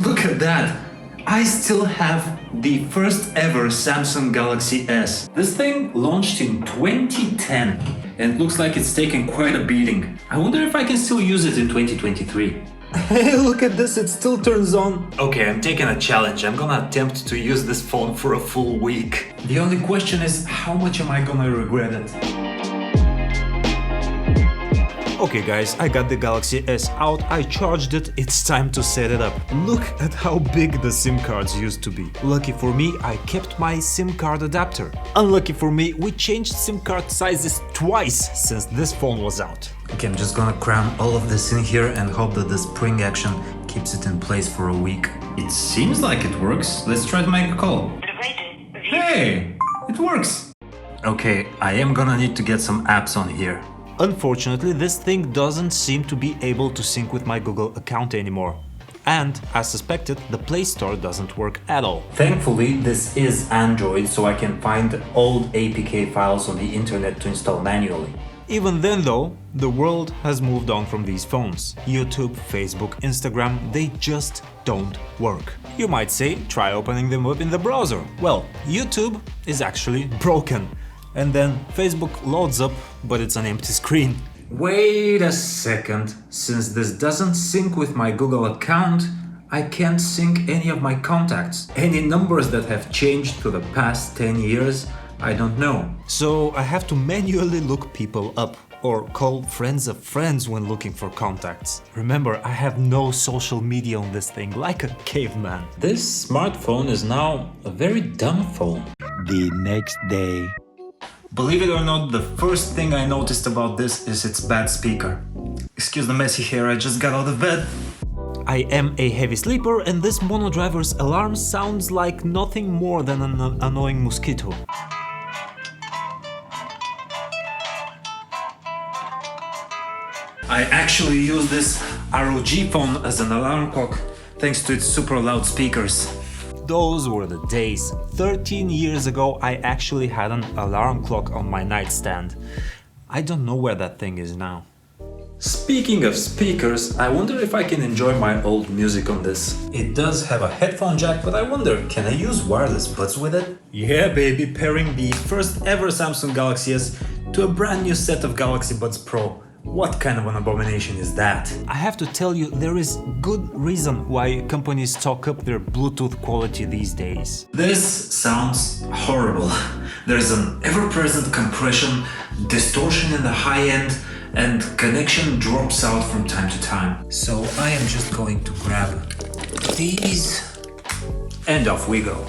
Look at that! I still have the first ever Samsung Galaxy S. This thing launched in 2010 and it looks like it's taken quite a beating. I wonder if I can still use it in 2023. Hey, look at this, it still turns on. Okay, I'm taking a challenge. I'm gonna attempt to use this phone for a full week. The only question is, how much am I gonna regret it? Okay guys, I got the Galaxy S out, I charged it, it's time to set it up. Look at how big the SIM cards used to be. Lucky for me, I kept my SIM card adapter. Unlucky for me, we changed SIM card sizes twice since this phone was out. Okay, I'm just gonna cram all of this in here and hope that the spring action keeps it in place for a week. It seems like it works. Let's try to make a call. Hey, it works! Okay, I am gonna need to get some apps on here. Unfortunately, this thing doesn't seem to be able to sync with my Google account anymore. And, as suspected, the Play Store doesn't work at all. Thankfully, this is Android, so I can find old APK files on the internet to install manually. Even then though, the world has moved on from these phones. YouTube, Facebook, Instagram, they just don't work. You might say, try opening them up in the browser. Well, YouTube is actually broken. And then Facebook loads up, but it's an empty screen. Wait a second, since this doesn't sync with my Google account, I can't sync any of my contacts. Any numbers that have changed to the past 10 years, I don't know. So I have to manually look people up, or call friends of friends when looking for contacts. Remember, I have no social media on this thing, like a caveman. This smartphone is now a very dumb phone. The next day. Believe it or not, the first thing I noticed about this is its bad speaker. Excuse the messy hair, I just got out of bed. I am a heavy sleeper and this monodriver's alarm sounds like nothing more than an annoying mosquito. I actually use this ROG phone as an alarm clock thanks to its super loud speakers. Those were the days. 13 years ago I actually had an alarm clock on my nightstand. I don't know where that thing is now. Speaking of speakers, I wonder if I can enjoy my old music on this. It does have a headphone jack, but I wonder, can I use wireless buds with it? Yeah baby, pairing the first ever Samsung Galaxy S to a brand new set of Galaxy Buds Pro. What kind of an abomination is that? I have to tell you, there is good reason why companies talk up their Bluetooth quality these days. This sounds horrible. There's an ever-present compression, distortion in the high end, and connection drops out from time to time. So I am just going to grab these and off we go.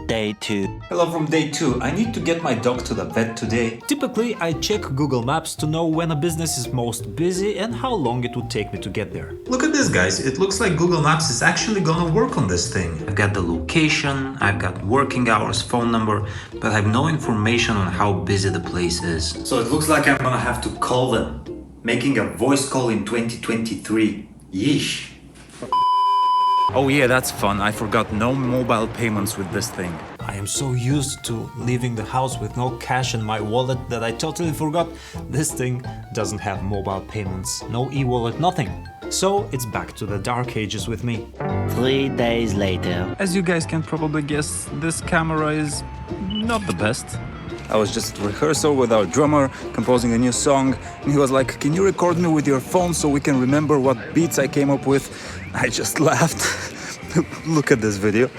Day 2. Hello from day 2. I need to get my dog to the vet today. Typically, I check Google Maps to know when a business is most busy and how long it would take me to get there. Look at this, guys. It looks like Google Maps is actually gonna work on this thing. I've got the location, I've got working hours, phone number, but I have no information on how busy the place is. So it looks like I'm gonna have to call them. Making a voice call in 2023. Yeesh. Oh yeah, that's fun. I forgot no mobile payments with this thing. I am so used to leaving the house with no cash in my wallet that I totally forgot this thing doesn't have mobile payments. No e-wallet, nothing. So it's back to the dark ages with me. 3 days later. As you guys can probably guess, this camera is not the best. I was just at rehearsal with our drummer, composing a new song, and he was like, "Can you record me with your phone so we can remember what beats I came up with?" I just laughed. Look at this video.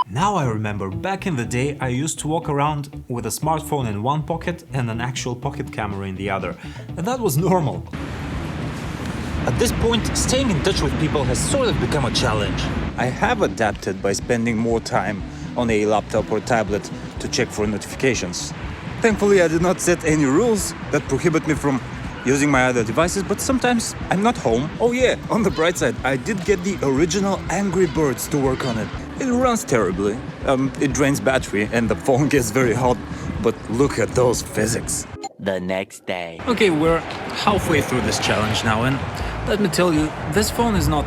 Now I remember, back in the day I used to walk around with a smartphone in one pocket and an actual pocket camera in the other, and that was normal. At this point, staying in touch with people has sort of become a challenge. I have adapted by spending more time on a laptop or tablet to check for notifications. Thankfully, I did not set any rules that prohibit me from using my other devices, but sometimes I'm not home. Oh yeah, on the bright side, I did get the original Angry Birds to work on it. It runs terribly, it drains battery and the phone gets very hot, but look at those physics. The next day. Okay, we're halfway through this challenge now, and let me tell you, this phone is not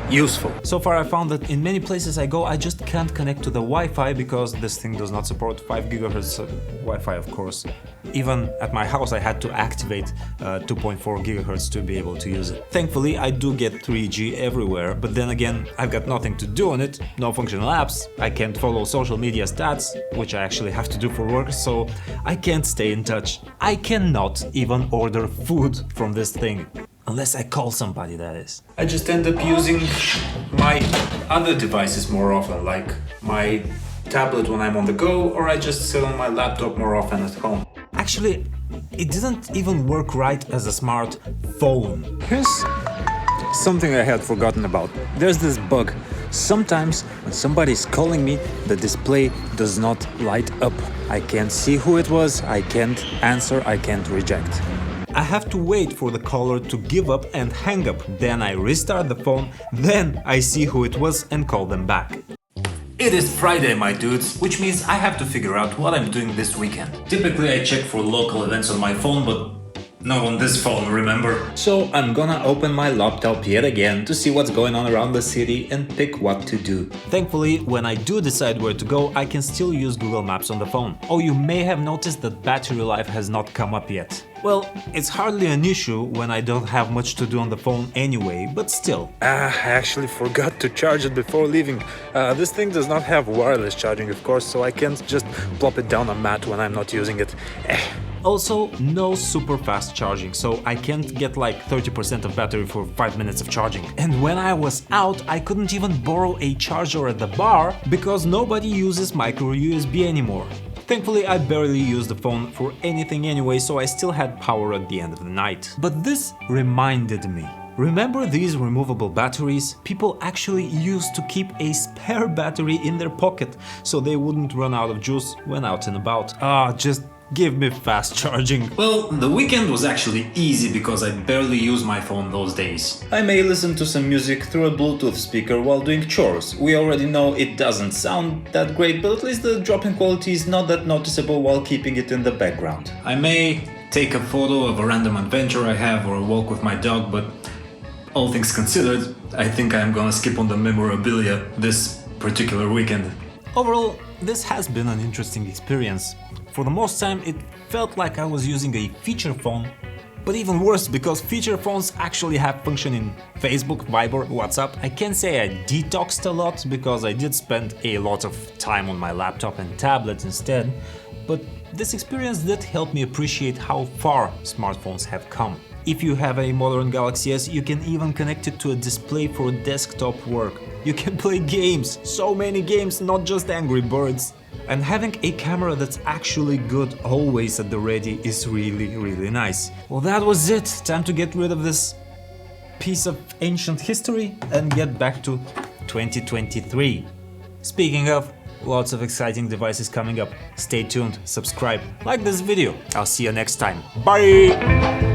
useful. So far I found that in many places I go I just can't connect to the Wi-Fi because this thing does not support 5 GHz Wi-Fi, of course. Even at my house I had to activate 2.4 GHz to be able to use it. Thankfully I do get 3G everywhere, but then again I've got nothing to do on it, no functional apps, I can't follow social media stats, which I actually have to do for work, so I can't stay in touch. I cannot even order food from this thing. Unless I call somebody, that is. I just end up using my other devices more often, like my tablet when I'm on the go, or I just sit on my laptop more often at home. Actually, it didn't even work right as a smart phone. Here's something I had forgotten about. There's this bug. Sometimes when somebody's calling me, the display does not light up. I can't see who it was, I can't answer, I can't reject. I have to wait for the caller to give up and hang up, then I restart the phone, then I see who it was and call them back. It is Friday, my dudes, which means I have to figure out what I'm doing this weekend. Typically I check for local events on my phone, but not on this phone, remember? So I'm gonna open my laptop yet again to see what's going on around the city and pick what to do. Thankfully, when I do decide where to go, I can still use Google Maps on the phone. Oh, you may have noticed that battery life has not come up yet. Well, it's hardly an issue when I don't have much to do on the phone anyway, but still. I actually forgot to charge it before leaving. This thing does not have wireless charging, of course, so I can't just plop it down a mat when I'm not using it. Also, no super fast charging, so I can't get like 30% of battery for 5 minutes of charging. And when I was out, I couldn't even borrow a charger at the bar because nobody uses micro USB anymore. Thankfully, I barely used the phone for anything anyway, so I still had power at the end of the night. But this reminded me. Remember these removable batteries? People actually used to keep a spare battery in their pocket so they wouldn't run out of juice when out and about. Just give me fast charging. Well, the weekend was actually easy because I barely used my phone those days. I may listen to some music through a Bluetooth speaker while doing chores. We already know it doesn't sound that great, but at least the drop-in quality is not that noticeable while keeping it in the background. I may take a photo of a random adventure I have or a walk with my dog, but all things considered, I think I'm gonna skip on the memorabilia this particular weekend. Overall, this has been an interesting experience. For the most time, it felt like I was using a feature phone, but even worse because feature phones actually have function in Facebook, Viber, WhatsApp. I can't say I detoxed a lot because I did spend a lot of time on my laptop and tablet instead, but this experience did help me appreciate how far smartphones have come. If you have a modern Galaxy S, you can even connect it to a display for desktop work. You can play games, so many games, not just Angry Birds. And having a camera that's actually good always at the ready is really nice. Well, that was it. Time to get rid of this piece of ancient history and get back to 2023. Speaking of, lots of exciting devices coming up. Stay tuned, subscribe, like this video. I'll see you next time. Bye!